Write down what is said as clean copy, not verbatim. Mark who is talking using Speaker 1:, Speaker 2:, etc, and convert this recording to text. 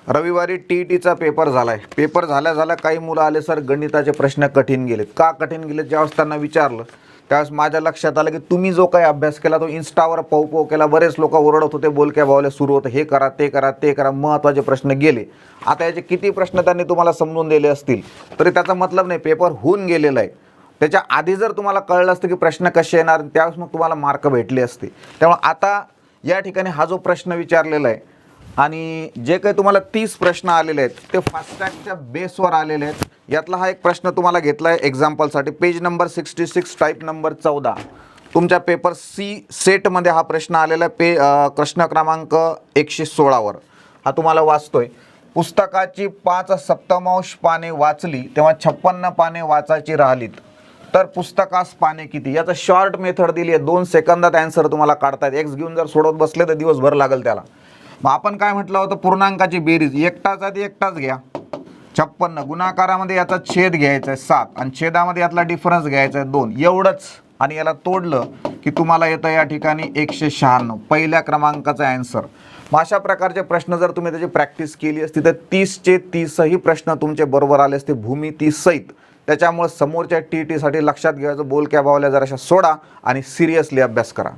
Speaker 1: रविवारी टीईटीचा पेपर झालाय. पेपर झाल्या काही मुलं आले, सर गणिताचे प्रश्न कठीण गेलेत. का कठीण गेलेत ज्यावेळेस त्यांना विचारलं त्यावेळेस माझ्या लक्षात आलं की तुम्ही जो काही अभ्यास केला तो इन्स्टावर पाहू केला. बरेच लोक ओरडत होते, बोलक्या भावले सुरू होतं, हे करा ते करा ते करा, महत्त्वाचे प्रश्न गेले. आता याचे किती प्रश्न त्यांनी तुम्हाला समजून दिले असतील तरी त्याचा मतलब नाही, पेपर होऊन गेलेला आहे. त्याच्या आधी जर तुम्हाला कळलं असतं की प्रश्न कसे येणार त्यावेळेस मग तुम्हाला मार्क भेटले असते. त्यामुळे आता या ठिकाणी हा जो प्रश्न विचारलेला आहे आणि जे काही तुम्हाला 30 प्रश्न आलेले आहेत ते फास्टॅगच्या बेसवर आलेले आहेत. यातला हा एक प्रश्न तुम्हाला घेतला आहे एक्झाम्पलसाठी, पेज नंबर 66 टाईप नंबर 14. तुमच्या पेपर सी सेटमध्ये हा प्रश्न आलेला आहे. प्रश्न क्रमांक 116वर हा तुम्हाला वाचतोय. पुस्तकाची 5/7 पाने वाचली तेव्हा 56 पाने वाचायची राहिलीत तर पुस्तकास पाने किती. याचं शॉर्ट मेथड दिली आहे, 2 सेकंदात ॲन्सर तुम्हाला काढतायत. एक्स घेऊन जर सोडवत बसले तर दिवसभर लागेल त्याला. मग आपण काय म्हटलं होतं, पूर्णांकाची बेरीज एकटाच आधी एकटाच घ्या 56, गुणाकारामध्ये याचा छेद घ्यायचा आहे 7 आणि छेदामध्ये यातला डिफरन्स घ्यायचा आहे 2, एवढंच. आणि याला तोडलं की तुम्हाला येतं या ठिकाणी 196 पहिल्या क्रमांकाचा ॲन्सर. मग अशा प्रकारचे प्रश्न जर तुम्ही त्याची प्रॅक्टिस केली असती तर 30चे 30ही प्रश्न तुमचे बरोबर आले असते भूमिती सहित. त्याच्यामुळे समोरच्या टीईटीसाठी लक्षात घ्यायचं, बोलक्या बावल्या जराशा सोडा आणि सिरियसली अभ्यास करा.